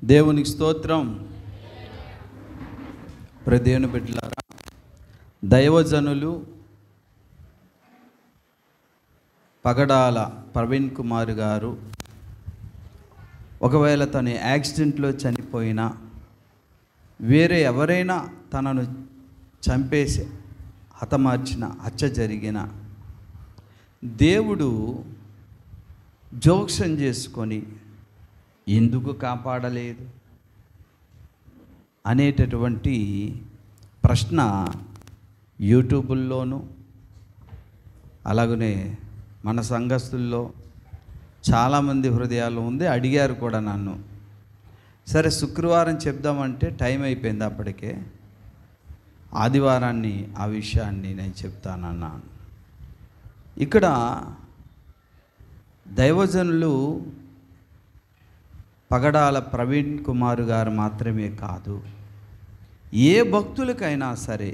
దేవునికి స్తోత్రం. దేవుని బిడ్డలారా, దైవజనులు పగడాల ప్రవీణ్ కుమార్ గారు ఒకవేళ తను యాక్సిడెంట్లో చనిపోయినా, వేరే ఎవరైనా తనను చంపేసి హతమార్చిన, హత్య జరిగిన, దేవుడు జోక్యం చేసుకొని ఎందుకు కాపాడలేదు అనేటటువంటి ప్రశ్న యూట్యూబుల్లోనూ అలాగనే మన సంఘస్థుల్లో చాలామంది హృదయాలు ఉంది. అడిగారు కూడా నన్ను. సరే శుక్రవారం చెప్దామంటే టైం అయిపోయింది. అప్పటికే ఆదివారాన్ని ఆ విషయాన్ని నేను చెప్తానన్నాను. ఇక్కడ దైవజనులు పగడాల ప్రవీణ్ కుమార్ గారు మాత్రమే కాదు, ఏ భక్తులకైనా సరే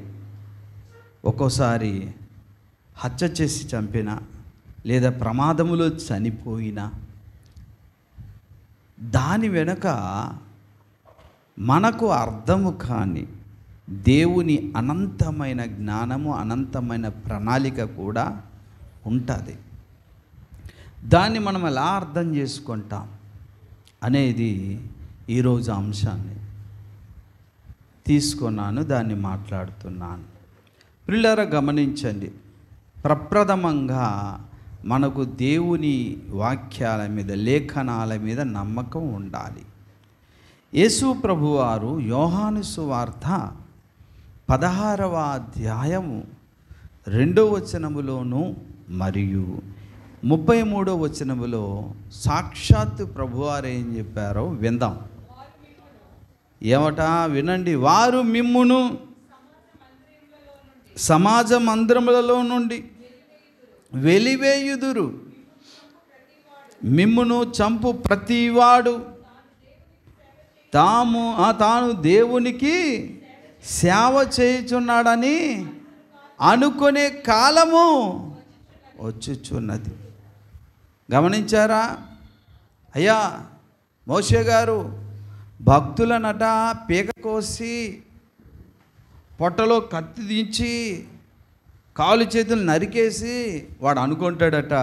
ఒక్కోసారి హత్య చేసి చంపిన లేదా ప్రమాదములో చనిపోయినా దాని వెనుక మనకు అర్థము కాని దేవుని అనంతమైన జ్ఞానము, అనంతమైన ప్రణాళిక కూడా ఉంటుంది. దాన్ని మనం ఎలా అర్థం చేసుకుంటాం అనేది ఈరోజు అంశాన్ని తీసుకున్నాను, దాన్ని మాట్లాడుతున్నాను. పిల్లరా గమనించండి, ప్రప్రథమంగా మనకు దేవుని వాక్యాల మీద, లేఖనాల మీద నమ్మకం ఉండాలి. యేసు ప్రభువారు యోహాను సువార్త 16వ అధ్యాయము 2వ వచనములోను మరియు 33వ వచనములో సాక్షాత్తు ప్రభువారు ఏం చెప్పారో విందాం. ఏమట వినండి. వారు మిమ్మును సమాజ మందిరములలో నుండి వెలివేయుదురు, మిమ్మును చంపు ప్రతివాడు తాను దేవునికి సేవ చేయుచున్నాడని అనుకునే కాలము వచ్చుచున్నది. గమనించారా? అయ్యా మోషే గారు భక్తులనట పీక కోసి పొట్టలో కత్తి దించి కాలు చేతులు నరికేసి వాడు అనుకుంటాడట,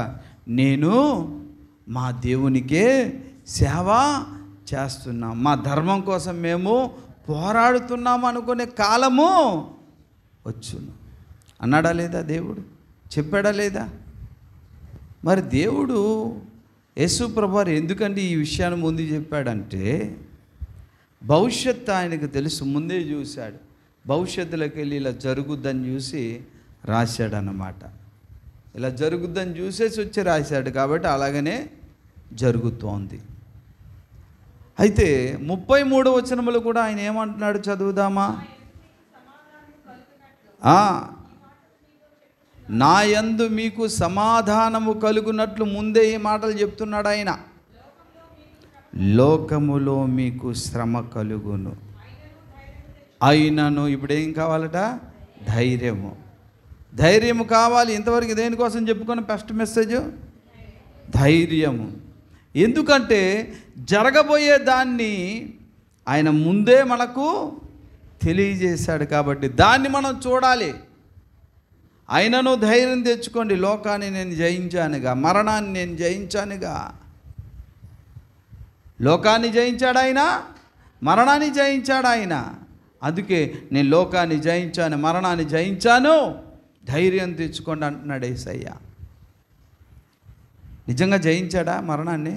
నేను మా దేవునికే సేవ చేస్తున్నాం, మా ధర్మం కోసం మేము పోరాడుతున్నాము అనుకునే కాలము వచ్చును అన్నాడా లేదా? దేవుడు చెప్పాడా లేదా? మరి దేవుడు యేసు ప్రభువారు ఎందుకంటే ఈ విషయాన్ని ముందు చెప్పాడంటే, భవిష్యత్తు ఆయనకు తెలుసు, ముందే చూశాడు. భవిష్యత్తులోకి వెళ్ళి ఇలా జరుగుద్దని చూసి రాశాడన్నమాట. ఇలా జరుగుద్దని చూసేసి వచ్చి రాశాడు కాబట్టి అలాగనే జరుగుతోంది. అయితే 33వ వచనములు కూడా ఆయన ఏమంటున్నాడు చదువుదామా? నా యందు మీకు సమాధానము కలుగునట్లు ముందే ఈ మాటలు చెప్తున్నాడు ఆయన. లోకములో మీకు శ్రమ కలుగును, అయినను ఇప్పుడు ఏం కావాలట? ధైర్యము. ధైర్యము కావాలి. ఇంతవరకు దేనికోసం చెప్పుకున్న ఫస్ట్ మెసేజ్ ధైర్యము. ఎందుకంటే జరగబోయే దాన్ని ఆయన ముందే మనకు తెలియజేశాడు కాబట్టి దాన్ని మనం చూడాలి. అయినను ధైర్యం తెచ్చుకోండి, లోకాన్ని నేను జయించానుగా, మరణాన్ని నేను జయించానుగా. లోకాన్ని జయించాడు ఆయన, మరణాన్ని జయించాడు ఆయన. అందుకే నేను లోకాన్ని జయించాను, మరణాన్ని జయించాను, ధైర్యం తెచ్చుకోండి అంటున్నాడు యేసయ్య. నిజంగా జయించాడా? మరణాన్ని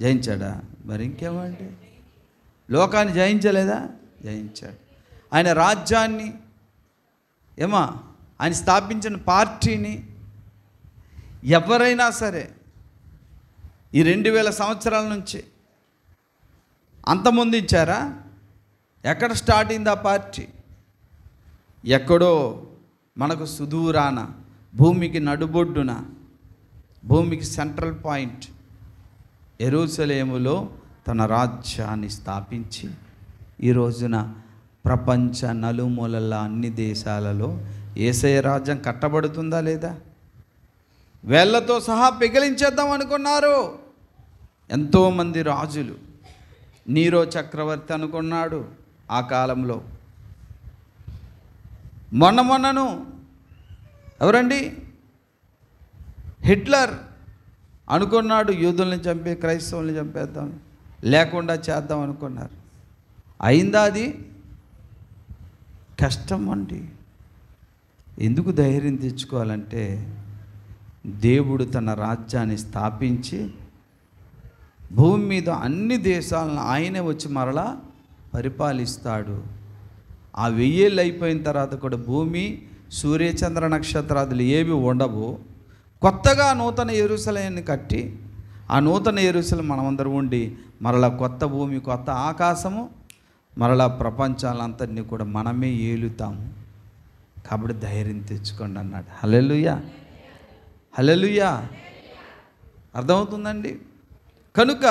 జయించాడా? మరి ఇంకేమంటే లోకాన్ని జయించలేదా? జయించాడు. ఆయన రాజ్యాన్ని ఆయన స్థాపించిన పార్టీని ఎవరైనా సరే ఈ 2000 సంవత్సరాల నుంచి అంతమొందించారా? ఎక్కడ స్టార్ట్ అయింది ఆ పార్టీ? ఎక్కడో మనకు సుదూరాన, భూమికి నడుబొడ్డున, భూమికి సెంట్రల్ పాయింట్ యెరూషలేములో తన రాజ్యాన్ని స్థాపించి ఈ రోజున ప్రపంచ నలుమూలల అన్ని దేశాలలో యేసయ్య రాజ్యం కట్టబడుతుందా లేదా? వేళ్లతో సహా పిగిలించేద్దాం అనుకున్నారు ఎంతోమంది రాజులు. నీరో చక్రవర్తి అనుకున్నాడు ఆ కాలంలో. మొన్నను ఎవరండి, హిట్లర్ అనుకున్నాడు యూదుల్ని చంపి క్రైస్తవుల్ని చంపేద్దాం, లేకుండా చేద్దాం అనుకున్నారు. అయిందా అది? కష్టం అండి. ఎందుకు ధైర్యం తెచ్చుకోవాలంటే దేవుడు తన రాజ్యాన్ని స్థాపించి భూమి మీద అన్ని దేశాలను ఆయనే వచ్చి మరలా పరిపాలిస్తాడు. ఆ 1000 ఏళ్ళు అయిపోయిన తర్వాత కూడా భూమి, సూర్యచంద్ర నక్షత్రాదులు ఏవి ఉండవు. కొత్తగా నూతన యెరూషలేముని కట్టి ఆ నూతన యెరూషలేము మనమందరం ఉండి మరలా కొత్త భూమి, కొత్త ఆకాశము, మరలా ప్రపంచాలంతటినీ కూడా మనమే ఏలుతాము. కాబట్టి ధైర్యం తెచ్చుకోండి అన్నాడు. హల్లెలూయా, హల్లెలూయా. అర్థమవుతుందండి? కనుక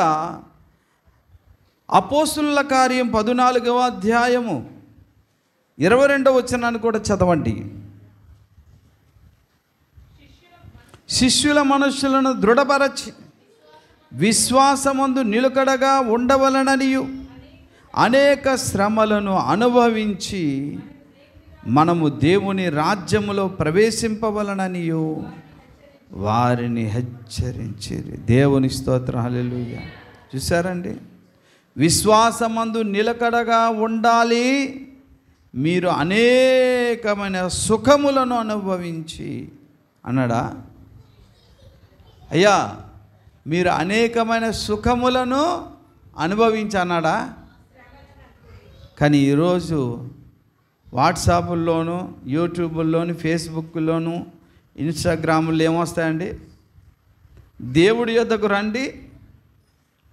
అపోస్తుల కార్యం 14వ అధ్యాయము 22వ వచనాన్ని కూడా చదవండి. శిష్యుల మనస్సులను దృఢపరచి విశ్వాసమందు నిలకడగా ఉండవలననియు అనేక శ్రమలను అనుభవించి మనము దేవుని రాజ్యములో ప్రవేశింపవలననియు వారిని హెచ్చరించిరి. దేవుని స్తోత్రం, హల్లెలూయా. చూసారండి, విశ్వాసమందు నిలకడగా ఉండాలి. మీరు అనేకమైన సుఖములను అనుభవించి అన్నాడా? అయ్యా, మీరు అనేకమైన సుఖములను అనుభవించి అన్నాడా? కానీ ఈరోజు వాట్సాపుల్లోనూ, యూట్యూబుల్లోను, ఫేస్బుక్లోను, ఇన్స్టాగ్రాముల్లో ఏమొస్తాయండి? దేవుడి యొద్దకు రండి,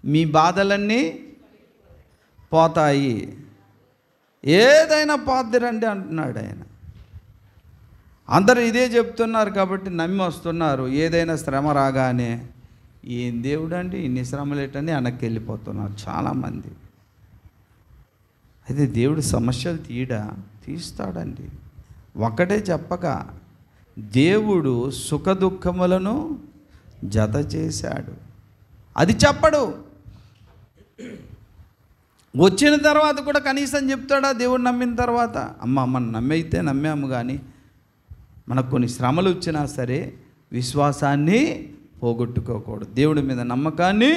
మీ బాధలన్నీ పోతాయి, ఏదైనా పోద్ది రండి అంటున్నాడు ఆయన. అందరూ ఇదే చెప్తున్నారు కాబట్టి నమ్మి వస్తున్నారు. ఏదైనా శ్రమ రాగానే ఏం దేవుడు అండి, ఇన్ని శ్రమలు ఏంటని వెనక్కి వెళ్ళిపోతున్నారు చాలామంది. అయితే దేవుడు సమస్యలు తీస్తాడండి. ఒకటే చెప్పక దేవుడు సుఖ దుఃఖములను జత చేశాడు. అది చెప్పడు. వచ్చిన తర్వాత కూడా కనీసం చెప్తాడా? దేవుడు నమ్మిన తర్వాత, మనం నమ్మైతే నమ్మాము, కానీ మనకు కొన్ని శ్రమలు వచ్చినా సరే విశ్వాసాన్ని పోగొట్టుకోకూడదు, దేవుడి మీద నమ్మకాన్ని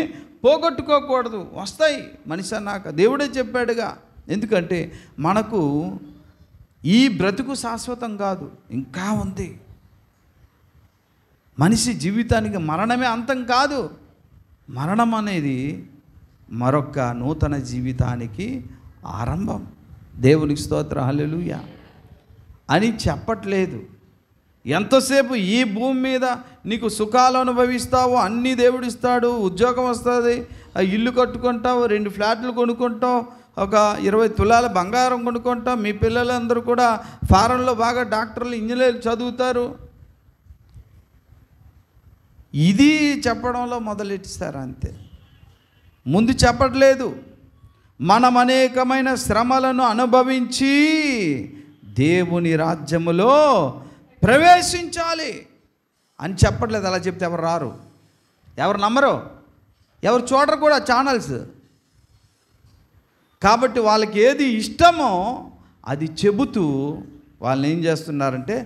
పోగొట్టుకోకూడదు. వస్తాయి మనిషి అన్నాక, దేవుడే చెప్పాడుగా. ఎందుకంటే మనకు ఈ బ్రతుకు శాశ్వతం కాదు, ఇంకా ఉంది. మనిషి జీవితానికి మరణమే అంతం కాదు. మరణం అనేది మరొక నూతన జీవితానికి ఆరంభం. దేవునికి స్తోత్రం, హల్లెలూయా అని చెప్పట్లేదు. ఎంతసేపు ఈ భూమి మీద నీకు సుఖాలు అనుభవిస్తావో అన్నీ దేవుడిస్తాడు. ఉద్యోగం వస్తుంది, ఇల్లు కట్టుకుంటావు, 2 ఫ్లాట్లు కొనుక్కుంటావు, ఒక 20 తులాల బంగారం కొనుక్కుంటావు, మీ పిల్లలందరూ కూడా ఫారెన్లో బాగా డాక్టర్లు, ఇంజనీర్లు చదువుతారు. ఇది చెప్పడంలో మొదలెట్టిస్తారు అంతే, ముందు చెప్పట్లేదు. మనం అనేకమైన శ్రమలను అనుభవించి దేవుని రాజ్యములో ప్రవేశించాలి అని చెప్పట్లేదు. అలా చెప్తే ఎవరు రారు, ఎవరు నమ్మరు, ఎవరు చూడరు కూడా ఛానల్స్. కాబట్టి వాళ్ళకి ఏది ఇష్టమో అది చెబుతూ వాళ్ళని ఏం చేస్తున్నారంటే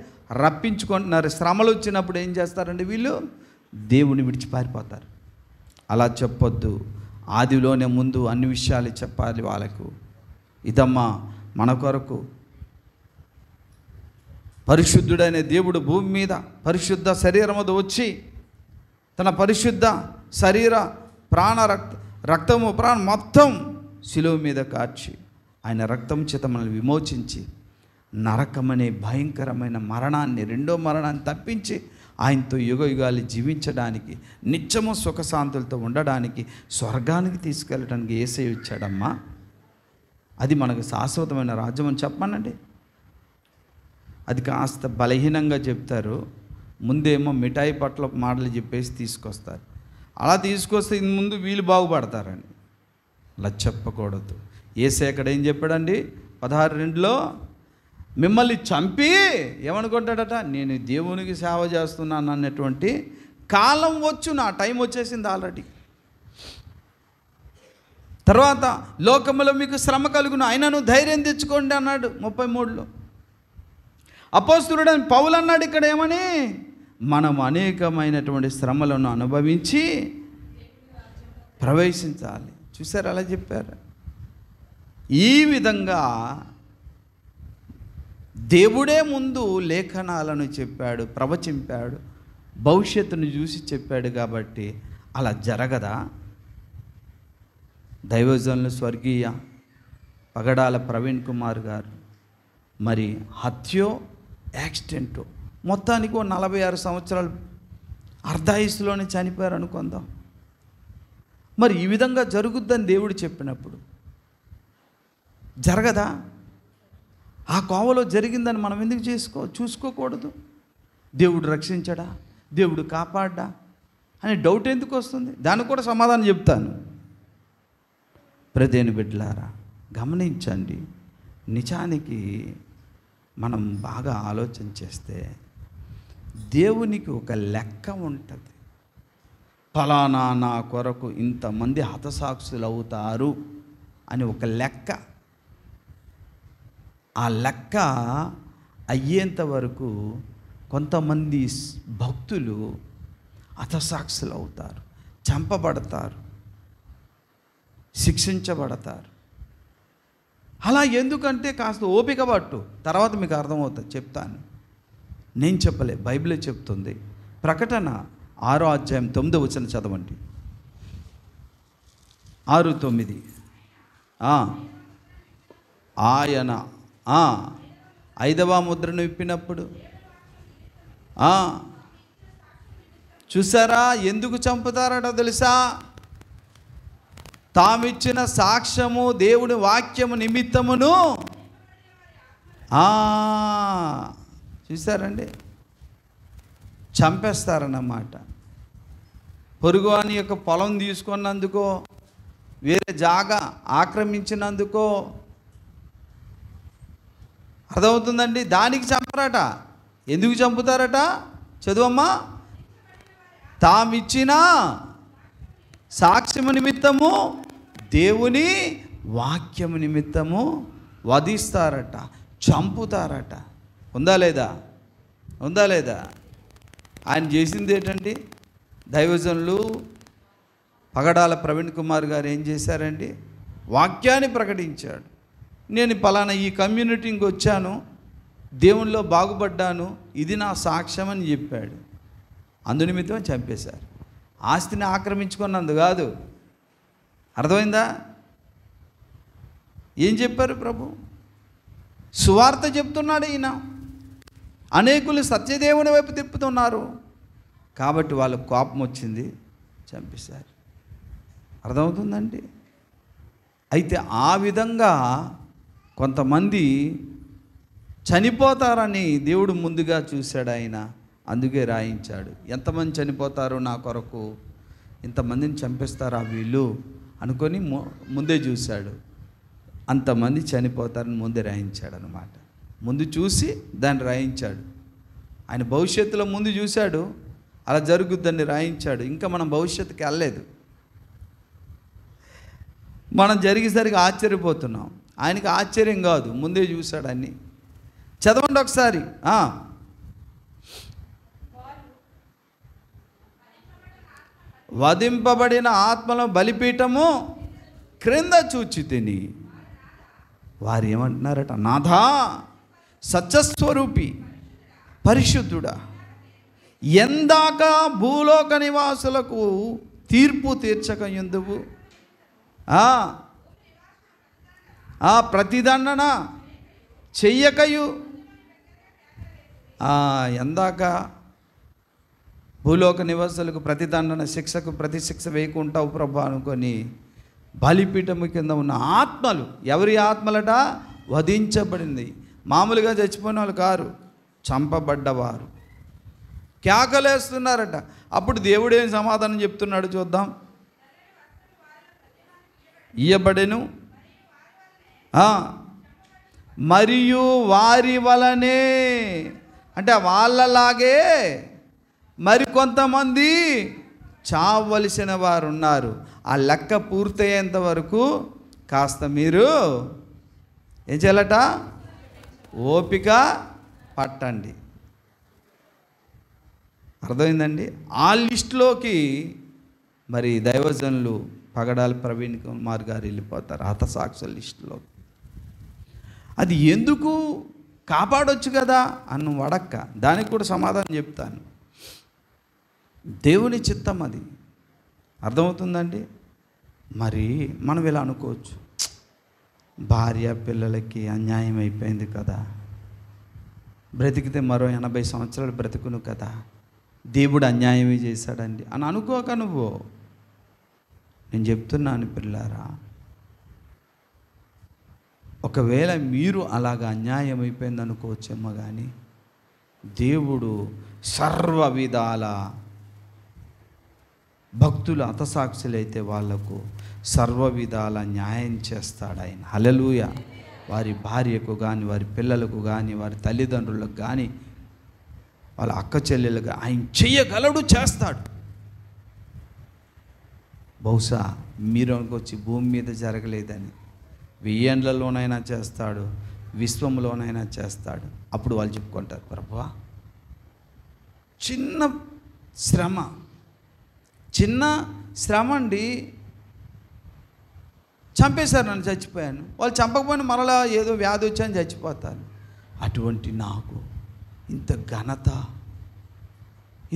రప్పించుకుంటున్నారు. శ్రమలు వచ్చినప్పుడు ఏం చేస్తారంటే వీళ్ళు దేవుని విడిచి పారిపోతారు. అలా చెప్పొద్దు. ఆదిలోనే ముందు అన్ని విషయాలు చెప్పాలి వాళ్ళకు. ఇదమ్మా మన కొరకు పరిశుద్ధుడైన దేవుడు భూమి మీద పరిశుద్ధ శరీరముతో వచ్చి తన పరిశుద్ధ శరీర రక్తము ప్రాణం మొత్తం శిలువ మీద కార్చి ఆయన రక్తం చేత మనల్ని విమోచించి నరకమనే భయంకరమైన మరణాన్ని, రెండో మరణాన్ని తప్పించి ఆయనతో యుగయుగాలు జీవించడానికి, నిత్యము సుఖశాంతులతో ఉండడానికి, స్వర్గానికి తీసుకెళ్ళడానికి యేసయ్య ఇచ్చాడమ్మా. అది మనకు శాశ్వతమైన రాజ్యం అని చెప్పమనండి. అది కాస్త బలహీనంగా చెప్తారు. ముందేమో మిఠాయి పట్ల మాటలు చెప్పేసి తీసుకొస్తారు. అలా తీసుకొస్తే ముందు వీళ్ళు బాగుపడతారండి. అలా చెప్పకూడదు. యేసయ్య అక్కడ ఏం చెప్పాడండి? 16:2లో మిమ్మల్ని చంపి ఏమనుకుంటాడట, నేను దేవునికి సేవ చేస్తున్నాను అన్నటువంటి కాలం వచ్చు, నా టైం వచ్చేసింది ఆల్రెడీ. తర్వాత లోకములో మీకు శ్రమ కలుగును, అయినను ధైర్యం తెచ్చుకోండి అన్నాడు 33లో. అపోస్తలుడైన పౌలు అన్నాడు ఇక్కడ ఏమని, మనం అనేకమైనటువంటి శ్రమలను అనుభవించి ప్రవేశించాలి. చూసారు అలా చెప్పారు. ఈ విధంగా దేవుడే ముందు లేఖనాలను చెప్పాడు, ప్రవచింపాడు, భవిష్యత్తును చూసి చెప్పాడు. కాబట్టి అలా జరగదా? దైవజనులు స్వర్గీయ పగడాల ప్రవీణ్ కుమార్ గారు మరి హత్యో యాక్సిడెంటో మొత్తానికి 46 సంవత్సరాలు అర్ధాయుస్సులోనే చనిపోయారు అనుకుందాం. మరి ఈ విధంగా జరుగుద్దని దేవుడు చెప్పినప్పుడు జరగదా? ఆ కోవలో జరిగిందని మనం ఎందుకు చూసుకోకూడదు? దేవుడు రక్షించడా, దేవుడు కాపాడ్డా అనే డౌట్ ఎందుకు వస్తుంది? దానికి కూడా సమాధానం చెప్తాను. ప్రదేని బిడ్డలారా గమనించండి. నిజానికి మనం బాగా ఆలోచన చేస్తే దేవునికి ఒక లెక్క ఉంటుంది. ఫలానా నా కొరకు ఇంతమంది హతసాక్షులు అవుతారు అని ఒక లెక్క. ఆ లెక్క అయ్యేంత వరకు కొంతమంది భక్తులు హతసాక్షులు అవుతారు, చంపబడతారు, శిక్షించబడతారు. అలా ఎందుకంటే కాస్త ఓపిక పట్టు, తర్వాత మీకు అర్థమవుతుంది, చెప్తాను. నేను చెప్పలే, బైబిలే చెప్తుంది. ప్రకటన 6వ అధ్యాయం 9వ వచనం చదవండి. 6:9. ఆయన 5వ ముద్రను విప్పినప్పుడు చూసారా ఎందుకు చంపుతారట తెలుసా? తామిచ్చిన సాక్ష్యము దేవుని వాక్యము నిమిత్తమును. చూసారండి, చంపేస్తారన్నమాట. పొరుగువాని యొక్క పొలం తీసుకున్నందుకో, వేరే జాగా ఆక్రమించినందుకో, అర్థమవుతుందండి, దానికి చంపరట. ఎందుకు చంపుతారట? చదువమ్మా. తామిచ్చిన సాక్ష్యము నిమిత్తము, దేవుని వాక్యము నిమిత్తము వధిస్తారట, చంపుతారట. ఉందా లేదా? ఉందా లేదా? ఆయన చేసింది ఏంటండి? దైవజనులు పగడాల ప్రవీణ్ కుమార్ గారు ఏం చేశారండి? వాక్యాన్ని ప్రకటించాడు. నేను పలానా ఈ కమ్యూనిటీకి వచ్చాను, దేవునిలో బాగుపడ్డాను, ఇది నా సాక్ష్యం అని చెప్పాడు. అందునిమిత్తం చంపేశారు. ఆస్తిని ఆక్రమించుకున్నందు కాదు. అర్థమైందా? ఏం చెప్పారు ప్రభు? సువార్త చెప్తున్నాడు ఈయన. అనేకులు సత్యదేవుని వైపు తిప్పుతున్నారు కాబట్టి వాళ్ళకు కోపం వచ్చింది, చంపేశారు. అర్థమవుతుందండి? అయితే ఆ విధంగా కొంతమంది చనిపోతారని దేవుడు ముందుగా చూశాడు. ఆయన అందుకే రాయించాడు. ఎంతమంది చనిపోతారు నా కొరకు, ఇంతమందిని చంపేస్తారా వీళ్ళు అనుకొని ముందే చూశాడు. అంతమంది చనిపోతారని ముందే రాయించాడు అన్నమాట. ముందు చూసి దాన్ని రాయించాడు. ఆయన భవిష్యత్తులో ముందు చూశాడు, అలా జరుగుద్దని రాయించాడు. ఇంకా మనం భవిష్యత్తుకి వెళ్ళలేదు, మనం జరిగేసరికి ఆశ్చర్యపోతున్నాం. ఆయనకి ఆశ్చర్యం కాదు, ముందే చూశాడు అన్నీ. చదవండి ఒకసారి. వధింపబడిన ఆత్మల బలిపీఠము క్రింద చూచి తిని వారు ఏమంటున్నారట? నాథా, సత్యస్వరూపి, పరిశుద్ధుడా, ఎందాక భూలోక నివాసులకు తీర్పు తీర్చక ఎందువు, ప్రతిదండన చెయ్యకయు, ఎందాక భూలోక నివాసులకు ప్రతిదండన, శిక్షకు ప్రతి శిక్ష వేయకుంటావు ప్రభా అనుకొని బలిపీఠము కింద ఉన్న ఆత్మలు, ఎవరి ఆత్మలట? వధించబడింది. మామూలుగా చచ్చిపోయిన వాళ్ళు కారు, చంపబడ్డవారు కేకలేస్తున్నారట. అప్పుడు దేవుడు ఏం సమాధానం చెప్తున్నాడు చూద్దాం. ఇయ్యబడెను, మరియు వారి వలనే, అంటే వాళ్ళలాగే మరికొంతమంది చావవలసిన వారు ఉన్నారు. ఆ లెక్క పూర్తయ్యేంత వరకు కాస్త మీరు ఏం చేయాలట? ఓపిక పట్టండి. అర్థమైందండి? ఆ లిస్టులోకి మరి దైవజనులు పగడాల ప్రవీణ్ కుమార్ గారు వెళ్ళిపోతారు, హతసాక్షుల లిస్టులో. అది ఎందుకు కాపాడొచ్చు కదా అన్ను వడక్క, దానికి కూడా సమాధానం చెప్తాను. దేవుని చిత్తం అది. అర్థమవుతుందండి? మరి మనం ఇలా అనుకోవచ్చు, భార్య పిల్లలకి అన్యాయం అయిపోయింది కదా, బ్రతికితే మరో 80 సంవత్సరాలు బ్రతుకును కదా, దేవుడు అన్యాయమే చేశాడండి అని అనుకోక నువ్వు. నేను చెప్తున్నాను పిల్లారా, ఒకవేళ మీరు అలాగ అన్యాయం అయిపోయింది అనుకోవచ్చేమో, కానీ దేవుడు సర్వ విధాల భక్తులు హతసాక్షులైతే వాళ్లకు సర్వ విధాల న్యాయం చేస్తాడు ఆయన. హల్లెలూయా. వారి భార్యకు కానీ, వారి పిల్లలకు కానీ, వారి తల్లిదండ్రులకు కానీ, వాళ్ళ అక్క చెల్లెలకు ఆయన చెయ్యగలడు, చేస్తాడు. బహుశా మీరు అనుకోవచ్చు భూమి మీద జరగలేదని, 1000 ఏండ్లలోనైనా చేస్తాడు, విశ్వంలోనైనా చేస్తాడు. అప్పుడు వాళ్ళు చెప్పుకుంటారు, ప్రభువా చిన్న శ్రమ అండి, చంపేశారు నన్ను, చచ్చిపోయాను. వాళ్ళు చంపకపోయినా మరలా ఏదో వ్యాధి వచ్చాయని చచ్చిపోతాను. అటువంటి నాకు ఇంత ఘనత,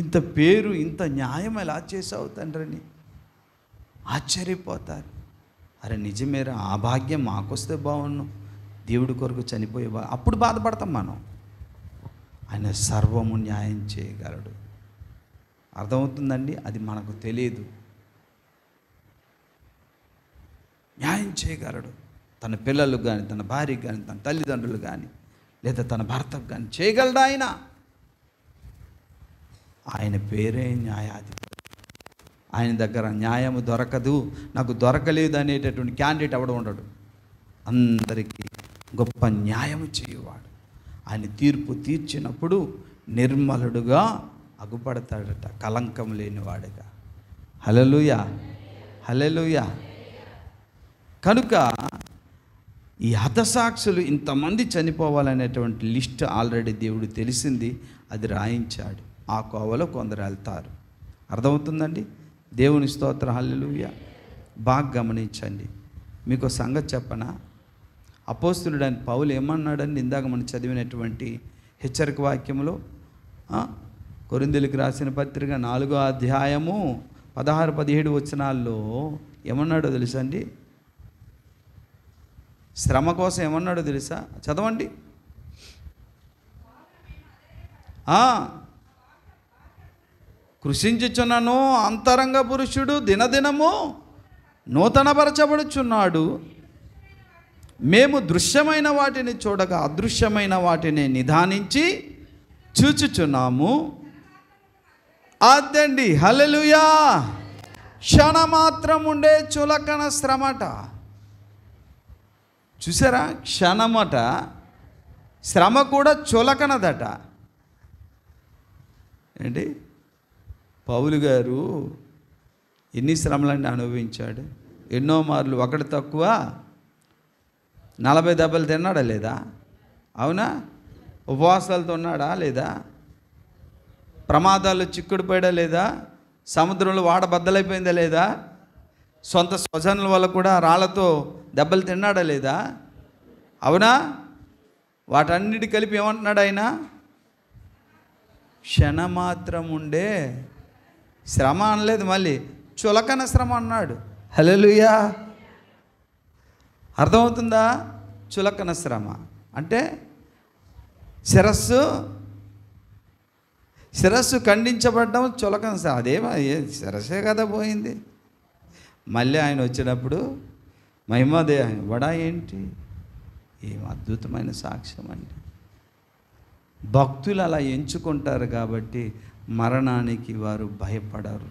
ఇంత పేరు, ఇంత న్యాయం ఎలా చేసావు తండ్రిని ఆశ్చర్యపోతారు. అరే నిజమేరా, ఆ భాగ్యం మాకొస్తే బాగున్నాం, దేవుడి కొరకు చనిపోయే అప్పుడు బాధపడతాం మనం. ఆయన సర్వము న్యాయం చేయగలడు. అర్థమవుతుందండి? అది మనకు తెలియదు. న్యాయం చేయగలడు. తన పిల్లలకు కానీ, తన భార్యకు కానీ, తన తల్లిదండ్రులు కానీ, లేదా తన భర్తకు కానీ చేయగలడు ఆయన. ఆయన పేరే న్యాయాధిపతి. ఆయన దగ్గర న్యాయము దొరకదు, నాకు దొరకలేదు అనేటటువంటి క్యాండిడేట్ ఎవడు ఉండడు. అందరికీ గొప్ప న్యాయము చేయవాడు. ఆయన తీర్పు తీర్చినప్పుడు నిర్మలుడుగా అగుపడతాడట, కలంకం లేనివాడుగా. హల్లెలూయా, హల్లెలూయా. కనుక ఈ హతసాక్షులు ఇంతమంది చనిపోవాలనేటువంటి లిస్ట్ ఆల్రెడీ దేవుడు తెలిసింది, అది రాయించాడు. ఆ కోవలో కొందరు వెళ్తారు. అర్థమవుతుందండి? దేవుని స్తోత్రం, హల్లెలూయా. బాగా గమనించండి. మీకు సంగతి చెప్పనా? అపోస్తులుడైన పౌలు ఏమన్నాడండి ఇందాక మనం చదివినటువంటి హెచ్చరిక వాక్యంలో, కొరింథీయులకు రాసిన పత్రిక 4వ అధ్యాయము 16-17 వచనాల్లో ఏమన్నాడో తెలుసా అండి? శ్రమ కోసం ఏమన్నాడో తెలుసా? చదవండి. కృషించుచున్నను అంతరంగ పురుషుడు దినదినము నూతనపరచబడుచున్నాడు. మేము దృశ్యమైన వాటిని చూడగా అదృశ్యమైన వాటిని నిదానించి చూచుచున్నాము. అదండి, హల్లెలూయా. క్షణమాత్రం ఉండే చులకన శ్రమట. చూసారా? క్షణమట, శ్రమ కూడా చులకనదట. ఏంటి? పౌలు గారు ఎన్ని శ్రమలన్నీ అనుభవించాడు? ఎన్నో మార్లు, ఒకటి తక్కువ 40 దెబ్బలు తిన్నాడా లేదా? అవునా? ఉపవాసాలతో ఉన్నాడా లేదా? ప్రమాదాల్లో చిక్కుడు పోయాడా లేదా? సముద్రంలో వాడ బద్దలైపోయిందా లేదా? సొంత స్వజనుల వల్ల కూడా రాళ్లతో దెబ్బలు తిన్నాడా లేదా? అవునా? వాటన్నిటి కలిపి ఏమంటున్నాడు ఆయన? క్షణమాత్రం ఉండే శ్రమ అనలేదు, మళ్ళీ చులకన శ్రమ అన్నాడు. హల్లెలూయా. అర్థమవుతుందా? చులకన శ్రమ అంటే శిరస్సు ఖండించబడ్డం చులకన శ్రమ. అదేమో శిరస్సే కదా పోయింది. మళ్ళీ ఆయన వచ్చినప్పుడు మహిమదేహం వడా ఏంటి? ఏం అద్భుతమైన సాక్ష్యం అండి. భక్తులు అలా ఎంచుకుంటారు కాబట్టి మరణానికి వారు భయపడరు.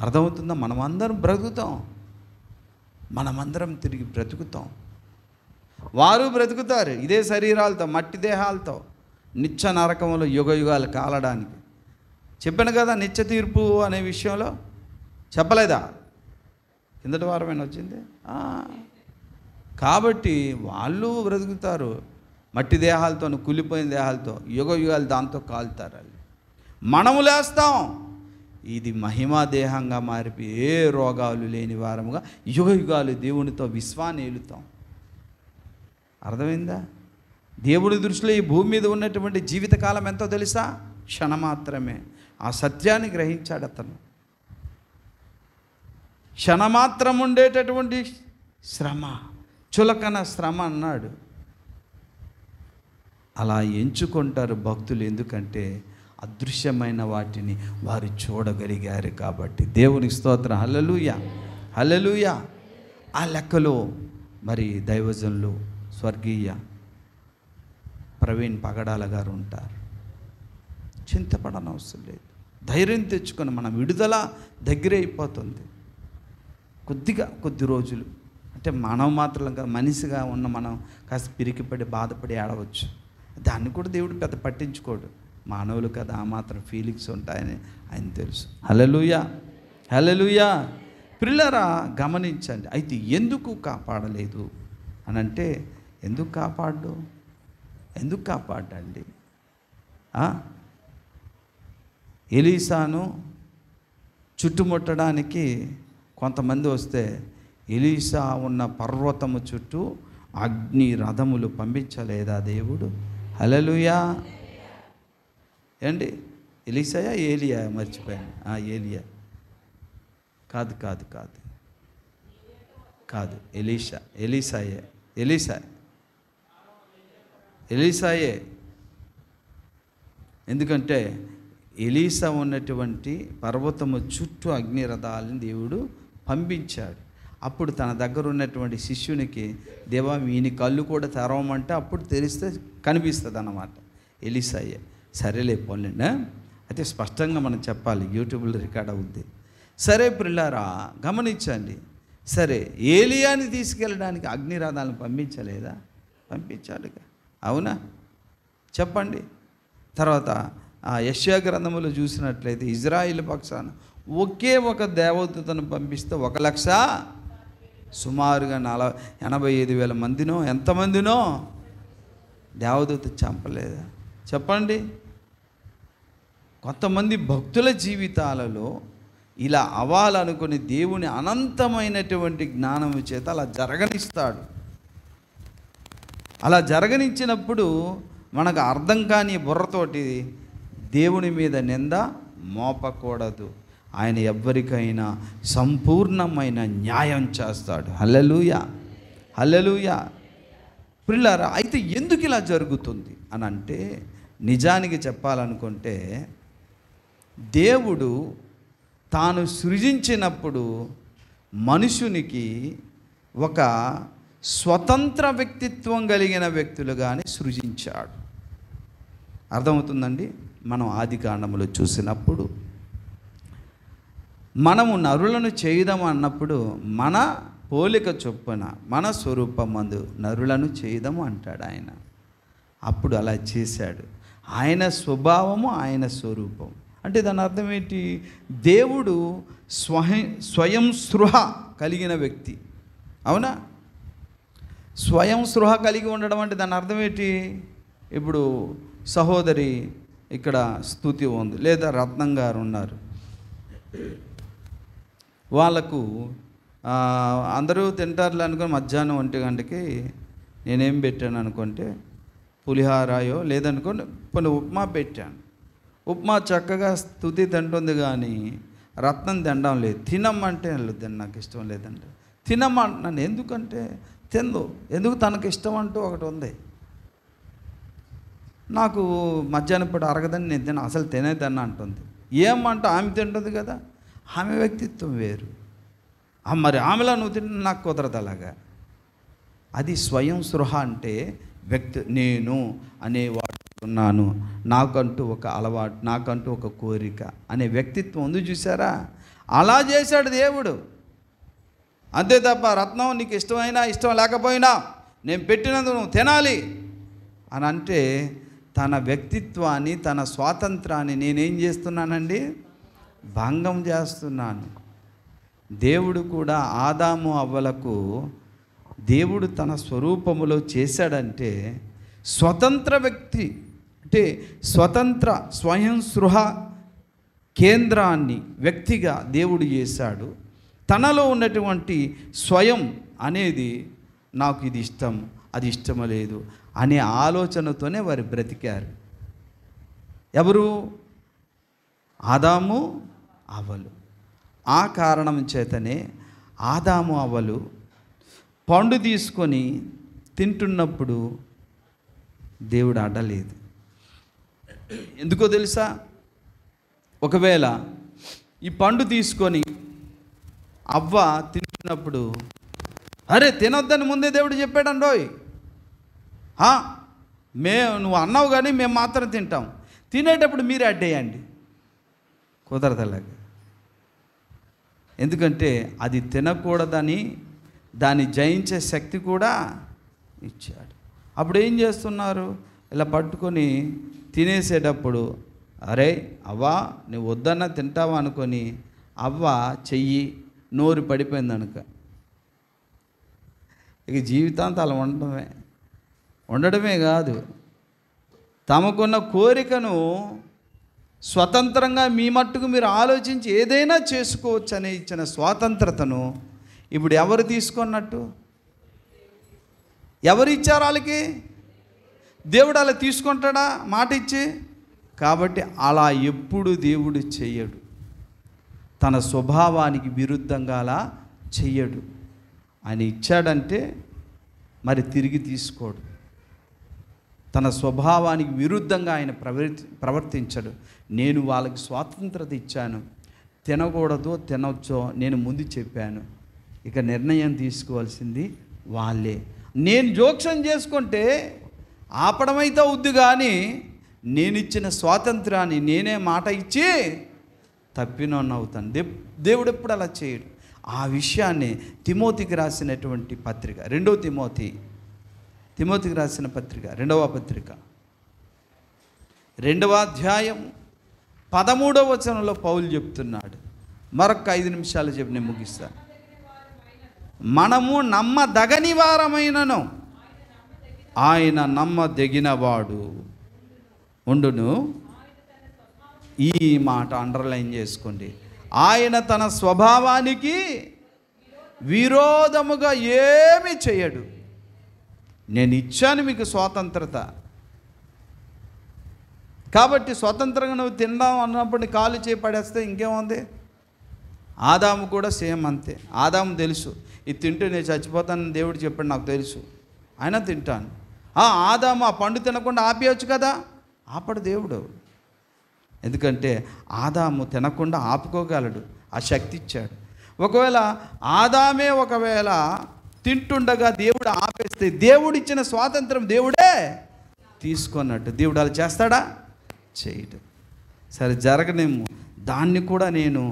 అర్థమవుతుందా? మనమందరం బ్రతుకుతాం, మనమందరం తిరిగి బ్రతుకుతాం. వారు బ్రతుకుతారు ఇదే శరీరాలతో, మట్టి దేహాలతో, నిత్య నరకంలో యుగ యుగాలు కాలడానికి. చెప్పాను కదా నిత్య తీర్పు అనే విషయంలో, చెప్పలేదా? కిందటి వారమైనా వచ్చింది. కాబట్టి వాళ్ళు బ్రతుకుతారు మట్టి దేహాలతో, కులిపోయిన దేహాలతో, యుగ యుగాలు దాంతో కాలుతారు. వాళ్ళు మనము లేస్తాం, ఇది మహిమా దేహంగా మారిపోయి ఏ రోగాలు లేని వారముగా యుగ యుగాలు దేవునితో విశ్వాన్ని ఏలుతాం. అర్థమైందా? దేవుడి దృష్టిలో ఈ భూమి మీద ఉన్నటువంటి జీవితకాలం ఎంతో తెలుసా? క్షణమాత్రమే. ఆ సత్యాన్ని గ్రహించాడు అతను. క్షణమాత్రం ఉండేటటువంటి శ్రమ, చులకన శ్రమ అన్నాడు. అలా ఎంచుకుంటారు భక్తులు, ఎందుకంటే అదృశ్యమైన వాటిని వారు చూడగలిగారు కాబట్టి. దేవునికి స్తోత్రం. హల్లెలూయా, హల్లెలూయా. ఆ లెక్కలో మరి దైవజనులు స్వర్గీయ ప్రవీణ్ పగడాల గారు ఉంటారు. చింతపడనవసరం లేదు, ధైర్యం తెచ్చుకొని, మన విడుదల దగ్గరే అయిపోతుంది. కొద్ది రోజులు అంటే మనం మాత్రం కాదు, మనిషిగా ఉన్న మనం కాస్త పిరికిపడి బాధపడి ఆడవచ్చు. దాన్ని కూడా దేవుడు పెద్ద పట్టించుకోడు. మానవులు కదా, ఆ మాత్రం ఫీలింగ్స్ ఉంటాయని ఆయన తెలుసు. హల్లెలూయా, హల్లెలూయా. పిల్లరా గమనించండి. అయితే ఎందుకు కాపాడలేదు అని అంటే, ఎందుకు కాపాడండి? ఎలీసాను చుట్టుముట్టడానికి కొంతమంది వస్తే ఎలీసా ఉన్న పర్వతము చుట్టూ అగ్ని రథములు పంపించలేదా దేవుడు? హల్లెలూయా. ఏండి, ఎలీసాయా ఏలియా? మర్చిపోయాను. ఏలియా కాదు ఎలీసాయే. ఎందుకంటే ఎలీసా ఉన్నటువంటి పర్వతము చుట్టూ అగ్ని రథాలను దేవుడు పంపించాడు. అప్పుడు తన దగ్గర ఉన్నటువంటి శిష్యునికి, దేవా వీని కళ్ళు కూడా తెరవమంటే అప్పుడు తెరిస్తే కనిపిస్తుంది అన్నమాట. ఎలీసాయే. సరేలే పోలేండి, అయితే స్పష్టంగా మనం చెప్పాలి, యూట్యూబ్లో రికార్డ్ అవుద్ది. సరే పిల్లారా గమనించండి. సరే, ఏలియాని తీసుకెళ్ళడానికి అగ్నిరథాలను పంపించలేదా? పంపించాడుగా, అవునా? చెప్పండి. తర్వాత యెషయా గ్రంథములో చూసినట్లయితే ఇజ్రాయిల్ పక్షాన ఒకే ఒక దేవదూతను పంపిస్తే 1,00,000 సుమారుగా 85,000 మందినో ఎంతమందినో దేవదూత చంపలేదా? చెప్పండి. కొంతమంది భక్తుల జీవితాలలో ఇలా అవ్వాలనుకుని దేవుని అనంతమైనటువంటి జ్ఞానము చేత అలా జరగనిస్తాడు. అలా జరగనిచ్చినప్పుడు మనకు అర్థం కాని బుర్రతోటి దేవుని మీద నింద మోపకూడదు. ఆయన ఎవ్వరికైనా సంపూర్ణమైన న్యాయం చేస్తాడు. హల్లెలూయా, హల్లెలూయా. పిల్లారా, అయితే ఎందుకు ఇలా జరుగుతుంది అని అంటే, నిజానికి చెప్పాలనుకుంటే దేవుడు తాను సృజించినప్పుడు మనుషునికి ఒక స్వతంత్ర వ్యక్తిత్వం కలిగిన వ్యక్తులుగానే సృజించాడు. అర్థమవుతుందండి? మనం ఆదికాండములో చూసినప్పుడు మనము నరులను చేయుదాము అన్నప్పుడు మన పోలిక చొప్పున మన స్వరూపమందు నరులను చేయుదాము అంటాడు ఆయన. అప్పుడు అలా చేశాడు. ఆయన స్వభావము, ఆయన స్వరూపం. అంటే దాని అర్థం ఏంటి? దేవుడు స్వయం స్పృహ కలిగిన వ్యక్తి, అవునా? స్వయం స్పృహ కలిగి ఉండడం అంటే దాని అర్థం ఏంటి? ఇప్పుడు సహోదరి ఇక్కడ స్తుతి ఉంది, లేదా రత్నం గారు ఉన్నారు, వాళ్ళకు అందరూ తింటారులే అనుకుని మధ్యాహ్నం 1 గంటకి నేనేం పెట్టాను అనుకుంటే పులిహారాయో లేదనుకోండి కొన్ని ఉప్మా పెట్టాను. ఉప్మా చక్కగా స్తుతి తింటుంది కానీ రత్నం తినడం లేదు. తినమ్మంటే వెళ్ళొద్దండి, నాకు ఇష్టం లేదండి. తినమ్మంటున్నాను, ఎందుకంటే తిందు, ఎందుకు తనకు ఇష్టం అంటూ ఒకటి ఉంది. నాకు మధ్యాహ్నం పూట అరగదని నేను తిన, అసలు తినేదన్న అంటుంది. ఏమంటే ఆమె తింటుంది కదా, ఆమె వ్యక్తిత్వం వేరు. మరి ఆమెలా నువ్వు తింటే నాకు కుదరదు. అలాగా అది స్వయం స్పృహ అంటే నేను అనేవాడు ఉన్నాను, నాకంటూ ఒక అలవాటు, నాకంటూ ఒక కోరిక అనే వ్యక్తిత్వం ఉంది. చూసారా? అలా చేశాడు దేవుడు. అంతే తప్ప రత్నం నీకు ఇష్టమైనా ఇష్టం లేకపోయినా నేను పెట్టినందుకు నువ్వు తినాలి అని అంటే తన వ్యక్తిత్వాన్ని, తన స్వాతంత్రాన్ని నేనేం చేస్తున్నానండి? భంగం చేస్తున్నాను. దేవుడు కూడా ఆదాము అవ్వలకు దేవుడు తన స్వరూపములో చేశాడంటే స్వతంత్ర వ్యక్తి, అంటే స్వతంత్ర స్వయం స్పృహ కేంద్రాన్ని వ్యక్తిగా దేవుడు చేశాడు. తనలో ఉన్నటువంటి స్వయం అనేది నాకు ఇది ఇష్టం, అది ఇష్టం లేదు అనే ఆలోచనతోనే వారు బ్రతికారు. ఎవరు? ఆదాము అవ్వలు. ఆ కారణం చేతనే ఆదాము అవ్వలు పండు తీసుకొని తింటున్నప్పుడు దేవుడు అడ్డలేదు. ఎందుకో తెలుసా? ఒకవేళ ఈ పండు తీసుకొని అవ్వ తింటున్నప్పుడు, అరే తినొద్దని ముందే దేవుడు చెప్పాడండోయ్, నువ్వు అన్నావు కానీ మేము మాత్రం తింటాం, తినేటప్పుడు మీరే అడ్డేయండి. కుదరదలాగా. ఎందుకంటే అది తినకూడదని దాన్ని జయించే శక్తి కూడా ఇచ్చాడు. అప్పుడు ఏం చేస్తున్నారు? ఇలా పట్టుకొని తినేసేటప్పుడు, అరే అవ్వ నువ్వు వద్దన్నా తింటావా అనుకొని అవ్వ చెయ్యి నోరు పడిపోయింది అనుక, ఇక జీవితాంతం అలా ఉండడమే కాదు, తమకున్న కోరికను స్వతంత్రంగా మీ మట్టుకు మీరు ఆలోచించి ఏదైనా చేసుకోవచ్చు అని ఇచ్చిన స్వాతంత్రతను ఇప్పుడు ఎవరు తీసుకున్నట్టు? ఎవరు ఇచ్చారు వాళ్ళకి? దేవుడు అలా తీసుకుంటాడా మాట ఇచ్చి? కాబట్టి అలా ఎప్పుడు దేవుడు చెయ్యడు. తన స్వభావానికి విరుద్ధంగా అలా చెయ్యడు. ఆయన ఇచ్చాడంటే మరి తిరిగి తీసుకోడు. తన స్వభావానికి విరుద్ధంగా ఆయన ప్రవర్తించడు. నేను వాళ్ళకి స్వాతంత్రత ఇచ్చాను, తినకూడదో తినవచ్చో నేను ముందు చెప్పాను, ఇక నిర్ణయం తీసుకోవాల్సింది వాళ్ళే. నేను జోక్యం చేసుకుంటే ఆపడమైతే అవుద్దు, కానీ నేను ఇచ్చిన స్వాతంత్రాన్ని నేనే మాట ఇచ్చి తప్పినోన్ని అవుతాను. దేవుడు ఎప్పుడు అలా చేయడు. ఆ విషయాన్ని తిమోతికి రాసినటువంటి పత్రిక, 2వ తిమోతికి రాసిన పత్రిక, 2వ పత్రిక 2వ అధ్యాయం 13వ వచనంలో పౌలు చెప్తున్నాడు. మరొక 5 నిమిషాలు చెప్పి నేను ముగిస్తాను. మనము నమ్మదగని వారమైనను ఆయన నమ్మదగినవాడు ఉండును. ఈ మాట అండర్లైన్ చేసుకోండి. ఆయన తన స్వభావానికి విరోధముగా ఏమీ చేయడు. నేను ఇచ్చాను మీకు స్వాతంత్రత, కాబట్టి స్వతంత్రంగా నువ్వు తిందాం అన్నప్పుడు కాలు చేయి పడేస్తే ఇంకేముంది? ఆదాము కూడా సేమ్ అంతే. ఆదాము తెలుసు, ఇది తింటే నేను చచ్చిపోతానని దేవుడు చెప్పాడు, నాకు తెలుసు, అయినా తింటాను. ఆదాము ఆ పండు తినకుండా ఆపేయచ్చు కదా, ఆపడు దేవుడు. ఎందుకంటే ఆదాము తినకుండా ఆపుకోగలడు, ఆ శక్తి ఇచ్చాడు. ఒకవేళ ఆదామే తింటుండగా దేవుడు ఆపేస్తే దేవుడు ఇచ్చిన స్వాతంత్రం దేవుడే తీసుకున్నట్టు. దేవుడు అలా చేస్తాడా? చేయడు. సరే జరగనేమో, దాన్ని కూడా నేను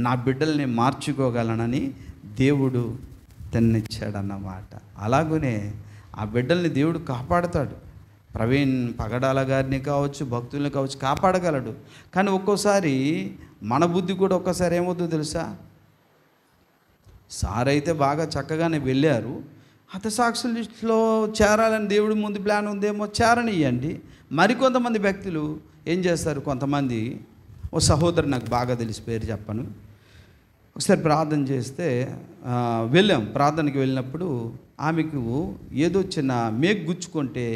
నా బిడ్డల్ని మార్చుకోగలనని దేవుడు తిన్నిచ్చాడన్నమాట. అలాగనే ఆ బిడ్డల్ని దేవుడు కాపాడుతాడు. ప్రవీణ్ పగడాల గారిని కావచ్చు, భక్తుల్ని కావచ్చు, కాపాడగలడు. కానీ ఒక్కోసారి మన బుద్ధి కూడా ఒక్కసారి ఏమవుతుందో తెలుసా? సార్ అయితే బాగా చక్కగానే వెళ్ళారు, హతసాక్షుల లిస్టులో చేరాలని దేవుడి ముందు ప్లాన్ ఉందేమో, చేరనియ్యండి. మరికొంతమంది వ్యక్తులు ఏం చేస్తారు? కొంతమంది, ఓ సహోదరు నాకు బాగా తెలిసి, పేరు చెప్పను, ఒకసారి ప్రార్థన చేస్తే ప్రార్థనకి వెళ్ళినప్పుడు ఆమెకు ఏదో చిన్న మేకు గుచ్చుకుంటే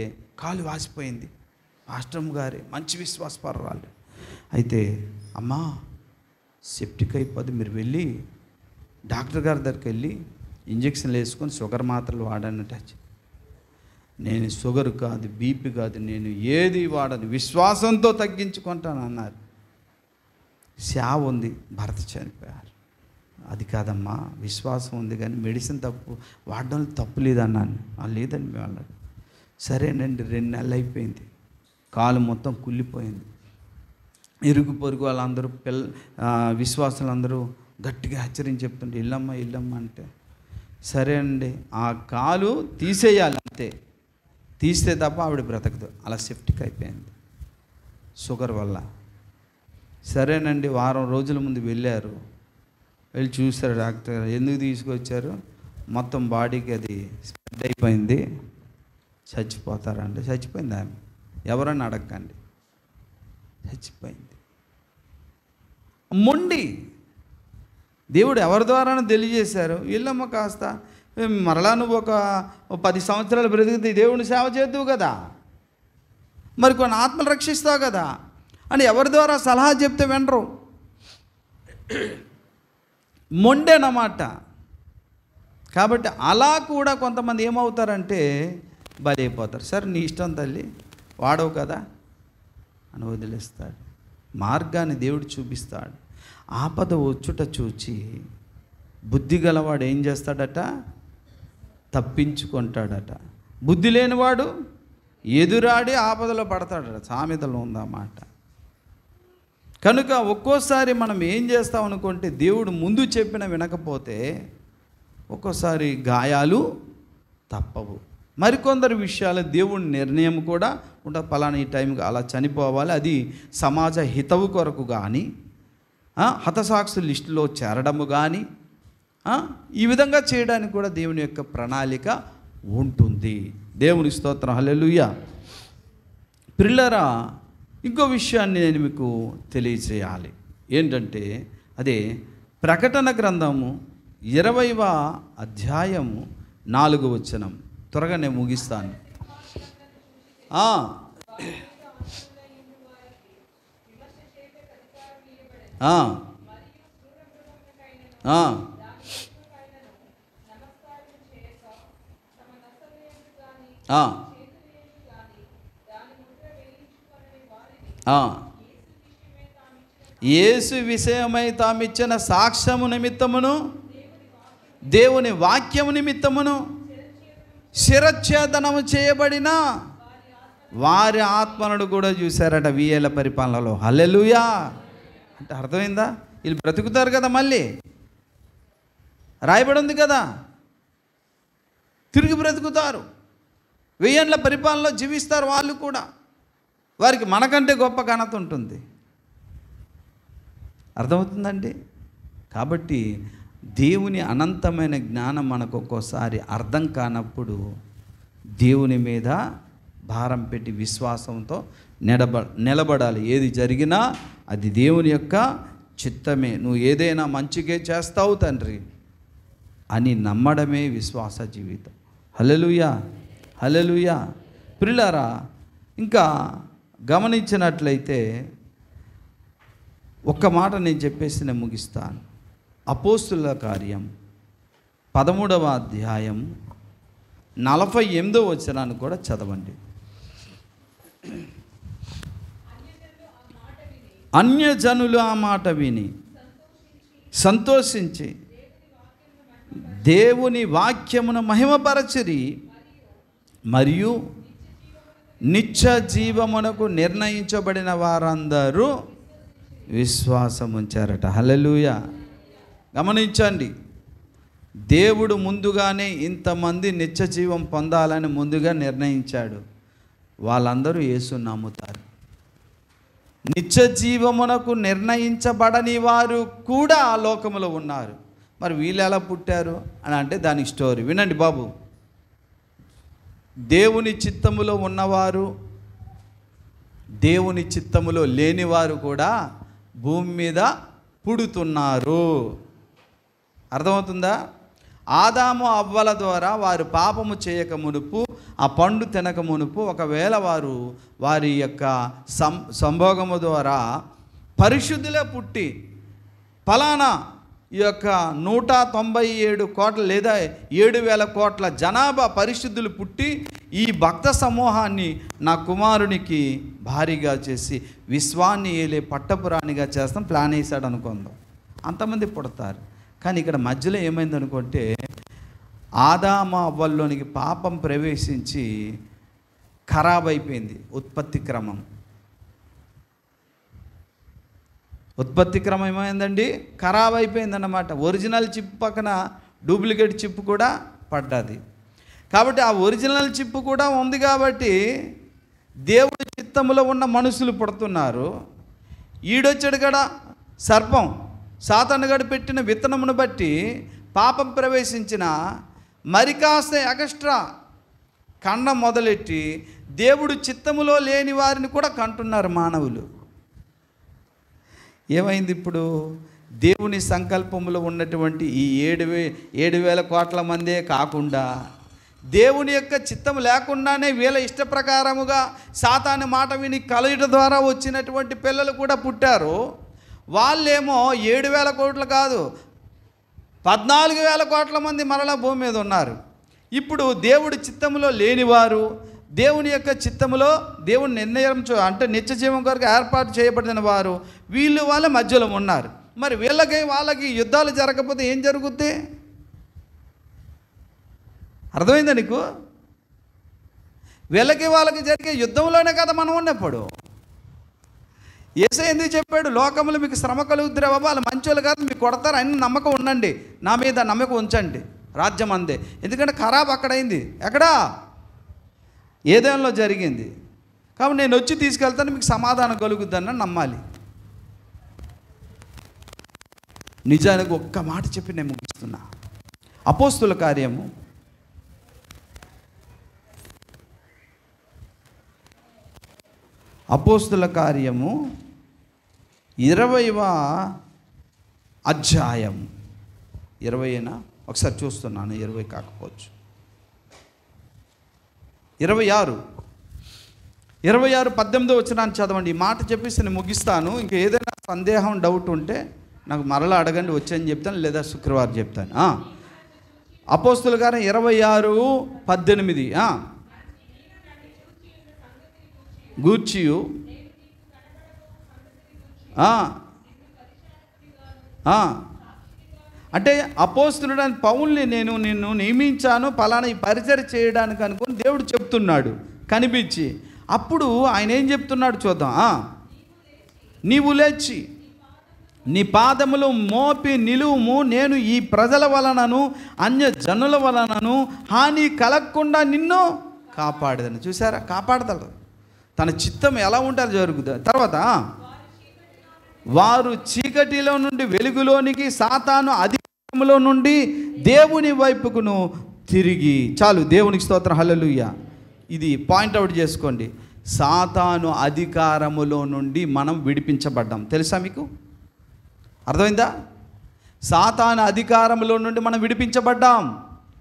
కాలు వాసిపోయింది. మాస్టమ్ గారే మంచి విశ్వాసపరురాలు. అయితే అమ్మా సెప్టిక్ అయిపోద్ది, మీరు వెళ్ళి డాక్టర్ గారి దగ్గరికి వెళ్ళి ఇంజక్షన్లు వేసుకొని షుగర్ మాత్రలు వాడని టచ్. నేను షుగర్ కాదు, బీపీ కాదు, నేను ఏది వాడను, విశ్వాసంతో తగ్గించుకుంటాను అన్నారు. శావ ఉంది, భర్త చనిపోయారు. అది కాదమ్మా, విశ్వాసం ఉంది కానీ మెడిసిన్ వాడడం తప్పు లేదన్నాను. లేదండి మేము అన్నాడు. సరేనండి, 2 నెలలు అయిపోయింది, కాలు మొత్తం కుళ్ళిపోయింది. ఇరుగు పొరుగు వాళ్ళందరూ విశ్వాసులందరూ గట్టిగా హెచ్చరించి చెప్తుంటే ఇల్లమ్మ అంటే, సరే అండి ఆ కాలు తీసేయాలి అంతే, తీస్తే తప్ప ఆవిడ బ్రతకదు. అలా సెప్టిక్ అయిపోయింది షుగర్ వల్ల. సరేనండి, వారం రోజుల ముందు వెళ్ళారు. వెళ్ళి చూశారు డాక్టర్ గారు. ఎందుకు తీసుకొచ్చారు? మొత్తం బాడీకి అది స్ప్రెడ్ అయిపోయింది, చచ్చిపోతారండి. చచ్చిపోయింది ఆమె. ఎవరన్నా అడగండి, చచ్చిపోయింది. మొండి దేవుడు ఎవరి ద్వారానో తెలియజేశారు. వీళ్ళమ్మ కాస్త మరలా నువ్వు ఒక 10 సంవత్సరాలు బ్రతికితే దేవుని సేవ చేద్దువు కదా, మరి కొన్ని ఆత్మలు రక్షిస్తావు కదా అని ఎవరి ద్వారా సలహా చెప్తే వినరు. మొండేనమాట. కాబట్టి అలా కూడా కొంతమంది ఏమవుతారంటే బలైపోతారు. సరే నీ ఇష్టం తల్లి, వాడవు కదా అని వదిలేస్తాడు. మార్గాన్ని దేవుడు చూపిస్తాడు. ఆపద వచ్చుట చూచి బుద్ధి గలవాడు ఏం చేస్తాడట? తప్పించుకుంటాడట. బుద్ధి లేనివాడు ఎదురాడి ఆపదలో పడతాడట. సామెతలో ఉందన్నమాట. కనుక ఒక్కోసారి మనం ఏం చేస్తాం అనుకుంటే, దేవుడు ముందు చెప్పిన వినకపోతే ఒక్కోసారి గాయాలు తప్పవు. మరికొందరు విషయాలు దేవుని నిర్ణయం కూడా ఉంటుంది. పలానా ఈ టైంకి అలా చనిపోవాలి, అది సమాజ హితవు కొరకు కానీ, హతసాక్షుల లిస్టులో చేరడము కానీ, ఈ విధంగా చేయడానికి కూడా దేవుని యొక్క ప్రణాళిక ఉంటుంది. దేవుని స్తోత్రం, హల్లెలూయా. ప్రియులారా, ఇంకో విషయాన్ని నేను మీకు తెలియజేయాలి. ఏంటంటే అదే ప్రకటన గ్రంథము 20వ అధ్యాయము 4వ వచనం. త్వరగా నేను ముగిస్తాను. యేసు విషయమై తామిచ్చిన సాక్ష్యము నిమిత్తమును దేవుని వాక్యము నిమిత్తమును శిరచ్ఛేదనము చేయబడిన వారి ఆత్మలను కూడా చూశారట వీయేల పరిపాలనలో. హల్లెలూయా. అంటే అర్థమైందా? వీళ్ళు బ్రతుకుతారు కదా, మళ్ళీ రాయబడి ఉంది కదా, తిరిగి బ్రతుకుతారు, 1000 ఏళ్ల పరిపాలనలో జీవిస్తారు వాళ్ళు కూడా. వారికి మనకంటే గొప్ప ఘనత ఉంటుంది. అర్థమవుతుందండి? కాబట్టి దేవుని అనంతమైన జ్ఞానం మనకు ఒక్కోసారి అర్థం కానప్పుడు దేవుని మీద భారం పెట్టి విశ్వాసంతో నిలబడాలి. ఏది జరిగినా అది దేవుని యొక్క చిత్తమే, నువ్వు ఏదైనా మంచిగా చేస్తావు తండ్రి అని నమ్మడమే విశ్వాస జీవితం. హల్లెలూయా, హల్లెలూయా. ప్రియులారా, ఇంకా గమనించినట్లయితే ఒక్క మాట నేను చెప్పేసి నేను ముగిస్తాను. అపోస్తుల కార్యం 13వ అధ్యాయం 48వ వచనాన్ని కూడా చదవండి. అన్యజనులు ఆ మాట విని సంతోషించి దేవుని వాక్యమును మహిమపరచిరి, మరియు నిత్య జీవమునకు నిర్ణయించబడిన వారందరూ విశ్వాసం ఉంచారట. హల్లెలూయా. గమనించండి, దేవుడు ముందుగానే ఇంతమంది నిత్య జీవం పొందాలని ముందుగా నిర్ణయించాడు. వాళ్ళందరూ యేసుని నమ్ముతారు. నిత్య జీవమునకు నిర్ణయించబడని వారు కూడా ఆ లోకములో ఉన్నారు. మరి వీళ్ళు ఎలా పుట్టారు అని అంటే దానికి స్టోరీ వినండి బాబు. దేవుని చిత్తములో ఉన్నవారు, దేవుని చిత్తములో లేనివారు కూడా భూమి మీద పుడుతున్నారు. అర్థమవుతుందా? ఆదాము అవ్వల ద్వారా వారు పాపము చేయక మునుపు, ఆ పండు తినక మునుపు, ఒకవేళ వారు వారి యొక్క సంభోగము ద్వారా పరిశుద్ధులే పుట్టి ఫలానా ఈ యొక్క 197 కోట్ల లేదా 7,000 కోట్ల జనాభా పరిశుద్ధులు పుట్టి ఈ భక్త సమూహాన్ని నా కుమారునికి భారీగా చేసి విశ్వాన్ని ఏలే పట్టపురాణిగా చేస్తాం ప్లాన్ వేసాడు అనుకుందాం. అంతమంది పుడతారు. కానీ ఇక్కడ మధ్యలో ఏమైంది అనుకుంటే, ఆదాము అవ్వల్లోనికి పాపం ప్రవేశించి ఖరాబ్ అయిపోయింది ఉత్పత్తి క్రమం. ఉత్పత్తి క్రమం ఏమైందండి? ఖరాబ్ అయిపోయిందన్నమాట. ఒరిజినల్ చిప్ పక్కన డూప్లికేట్ చిప్ కూడా పడ్డది. కాబట్టి ఆ ఒరిజినల్ చిప్ కూడా ఉంది కాబట్టి దేవుడి చిత్తములో ఉన్న మనుషులు పుడుతున్నారు. ఈడొచ్చాడు కదా సర్పం, సాతానుగాడు పెట్టిన విత్తనమును బట్టి పాపం ప్రవేశించిన మరి కాస్త ఎక్స్ట్రా కండం మొదలెట్టి దేవుడు చిత్తములో లేని వారిని కూడా కంటున్నారు మానవులు. ఏమైంది ఇప్పుడు? దేవుని సంకల్పములో ఉన్నటువంటి ఈ 7,000 కోట్ల మందే కాకుండా దేవుని యొక్క చిత్తం లేకుండానే వీళ్ళ ఇష్ట ప్రకారముగా సాతాను మాట విని కలయుట ద్వారా వచ్చినటువంటి పిల్లలు కూడా పుట్టారు. వాళ్ళేమో 7,000 కోట్లు కాదు, 14,000 కోట్ల మంది మరలా భూమి మీద ఉన్నారు. ఇప్పుడు దేవుడి చిత్తములో లేనివారు దేవుని యొక్క చిత్తములో దేవుని నిర్ణయం అంటే నిత్య జీవం కొరకు ఏర్పాటు చేయబడిన వారు వీళ్ళు వాళ్ళ మధ్యలో ఉన్నారు. మరి వాళ్ళకి యుద్ధాలు జరగకపోతే ఏం జరుగుద్ది? అర్థమైందా నీకు? వాళ్ళకి జరిగే యుద్ధంలోనే కదా మనం ఉన్నప్పుడు. యేసయ్య ఎందుకు చెప్పాడు? లోకములు మీకు శ్రమ కలుగుతురే బాబా, వాళ్ళు మంచోళ్ళు కాదు, మీకు కొడతారు, అన్ని నమ్మకం ఉండండి, నా మీద నమ్మకం ఉంచండి, రాజ్యం అందే. ఎందుకంటే ఖరాబ్ అక్కడైంది. ఎక్కడా? ఏదేలో జరిగింది. కాబట్టి నేను వచ్చి తీసుకెళ్తాను, మీకు సమాధానం కలుగుద్దని నమ్మాలి. నిజానికి ఒక్క మాట చెప్పి నేను ముగిస్తున్నా. అపోస్తుల కార్యము 20వ అధ్యాయం 20 ఒకసారి చూస్తున్నాను, 20 కాకపోవచ్చు, 26 వచనాన్ని చదవండి. ఈ మాట చెప్పేసి నేను ముగిస్తాను. ఇంకా ఏదైనా సందేహం డౌట్ ఉంటే నాకు మరలా అడగండి, వచ్చని చెప్తాను, లేదా శుక్రవారం చెప్తాను. అపోస్తుల కార్యం 26:18 గూర్చియు అంటే అపోస్తులుడు అని పౌల్ని నేను నిన్ను నియమించాను పలానా ఈ పరిచర్య చేయడానికి అనుకుని దేవుడు చెప్తున్నాడు కనిపించి. అప్పుడు ఆయన ఏం చెప్తున్నాడు చూద్దాం. నీవు లేచి నీ పాదములు మోపి నిలువుము, నేను ఈ ప్రజల వలనను అన్య జనుల వలనను హాని కలగకుండా నిన్ను కాపాడదని. చూసారా? కాపాడతాడు. తన చిత్తం ఎలా ఉండాలి జరుగుతుంది. తర్వాత వారు చీకటిలో నుండి వెలుగులోనికి, సాతాను అధికారములో నుండి దేవుని వైపుకును తిరిగి. చాలు, దేవునికి స్తోత్రం, హల్లెలూయా. ఇది పాయింట్అవుట్ చేసుకోండి. సాతాను అధికారములో నుండి మనం విడిపించబడ్డాం. తెలుసా మీకు? అర్థమైందా? సాతాను అధికారంలో నుండి మనం విడిపించబడ్డాం.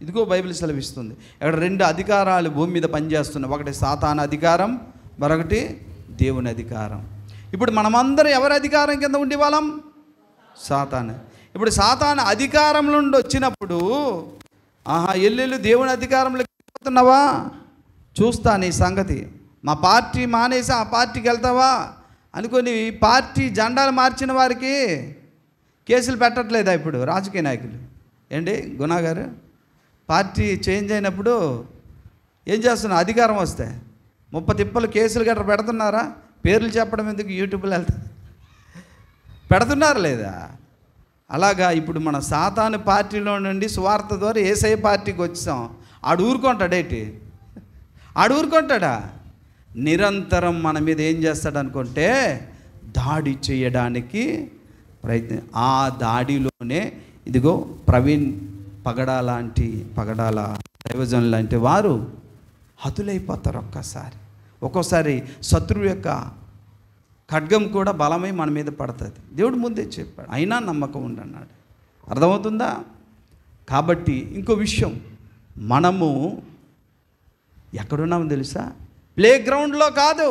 ఇదిగో బైబిల్ సెలవిస్తుంది. ఇక్కడ 2 అధికారాలు భూమి మీద పనిచేస్తున్నాయి. ఒకటి సాతాను అధికారం, మరొకటి దేవుని అధికారం. ఇప్పుడు మనమందరం ఎవరి అధికారం కింద ఉండి వాళ్ళం? సాతాను. ఇప్పుడు సాతాను అధికారం నుండి వచ్చినప్పుడు ఎల్లెళ్ళు దేవుని అధికారంలోకి పోతున్నావా? చూస్తా నీ సంగతి. మా పార్టీ మానేసి ఆ పార్టీకి వెళ్తావా అనుకొని పార్టీ జెండాలు మార్చిన వారికి కేసులు పెట్టట్లేదా ఇప్పుడు రాజకీయ నాయకులు? ఏంటి గుణా గారు, పార్టీ చేంజ్ అయినప్పుడు ఏం చేస్తున్నారు? అధికారం వస్తే 30 తిప్పలు కేసులు గట్రా పెడుతున్నారా? పేర్లు చెప్పడం ఎందుకు, యూట్యూబ్లో వెళ్తా పెడుతున్నారు లేదా? అలాగా ఇప్పుడు మన సాతాను పార్టీలో నుండి సువార్త ద్వారా యేసయ్య పార్టీకి వచ్చాం. ఆడు ఊరుకుంటాడేంటి? ఆడు ఊరుకుంటాడా? నిరంతరం మన మీద ఏం చేస్తాడు అనుకుంటే దాడి చేయడానికి ప్రయత్నం. ఆ దాడిలోనే ఇదిగో ప్రవీణ్ పగడాల దైవజన్ లాంటి వారు హతులైపోతారు. ఒక్కోసారి శత్రువు యొక్క ఖడ్గం కూడా బలమై మన మీద పడుతుంది. దేవుడు ముందే చెప్పాడు, అయినా నమ్మకం ఉండన్నాడు. అర్థమవుతుందా? కాబట్టి ఇంకో విషయం, మనము ఎక్కడున్నామో తెలుసా? ప్లే గ్రౌండ్లో కాదు,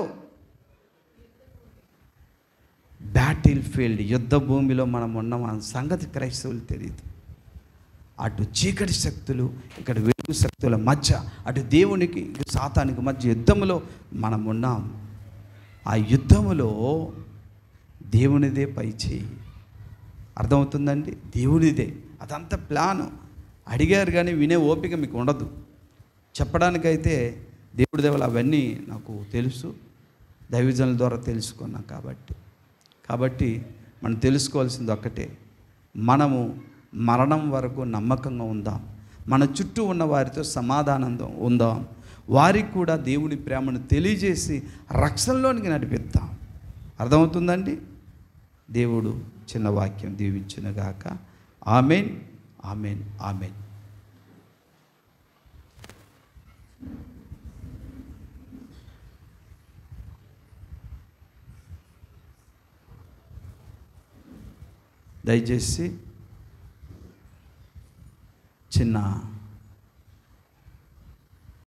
బ్యాటిల్ ఫీల్డ్, యుద్ధ భూమిలో మనం ఉన్నాం. ఆ సంగతి క్రైస్తవులు తెలియదు. అటు చీకటి శక్తులు, ఇక్కడ వెలుగు శక్తుల మధ్య, అటు దేవునికి సాతానికి మధ్య యుద్ధములో మనం ఉన్నాం. ఆ యుద్ధములో దేవునిదే పై చేయి. అర్థమవుతుందండి? దేవునిదే. అదంతా ప్లాను. అడిగారు కానీ వినే ఓపిక మీకు ఉండదు. చెప్పడానికైతే దేవుడి దేవులు అవన్నీ నాకు తెలుసు, దైవజనుల ద్వారా తెలుసుకున్నాం. కాబట్టి మనం తెలుసుకోవాల్సింది ఒక్కటే, మనము మరణం వరకు నమ్మకంగా ఉందాం. మన చుట్టూ ఉన్న వారితో సమాధానం ఉందాం. వారికి కూడా దేవుని ప్రేమను తెలియజేసి రక్షణలోనికి నడిపిద్దాం. అర్థమవుతుందండి? దేవుడు చిన్న వాక్యం దీవించునుగాక. ఆమేన్, ఆమేన్, ఆమేన్. దయచేసి చిన్న